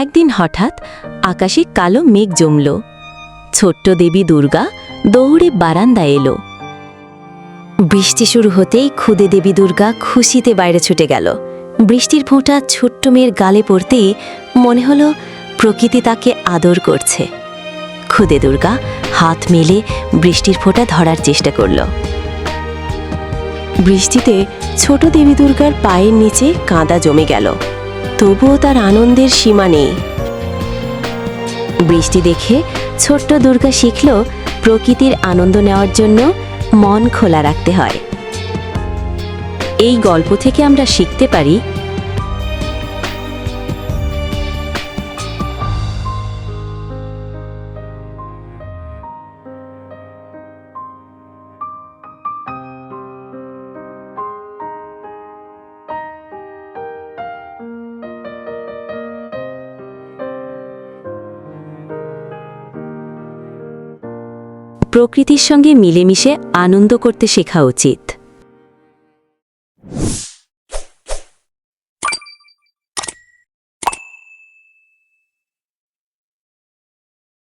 একদিন হঠাৎ আকাশে কালো মেঘ জমল। ছোট্ট দেবী দুর্গা দৌড়ে বারান্দায় এলো। বৃষ্টি শুরু হতেই ক্ষুদে দেবী দুর্গা খুশিতে বাইরে ছুটে গেল। বৃষ্টির ফোঁটা ছোট্ট মেয়ের গালে পড়তেই মনে হলো প্রকৃতি তাকে আদর করছে। ক্ষুদে দুর্গা হাত মেলে বৃষ্টির ফোঁটা ধরার চেষ্টা করল। বৃষ্টিতে ছোট দেবী দুর্গার পায়ের নিচে কাঁদা জমে গেল, তবুও তার আনন্দের সীমা নেই। বৃষ্টি দেখে ছোট্ট দুর্গা শিখল প্রকৃতির আনন্দ নেওয়ার জন্য মন খোলা রাখতে হয়। এই গল্প থেকে আমরা শিখতে পারি, প্রকৃতির সঙ্গে মিলেমিশে আনন্দ করতে শেখা উচিত।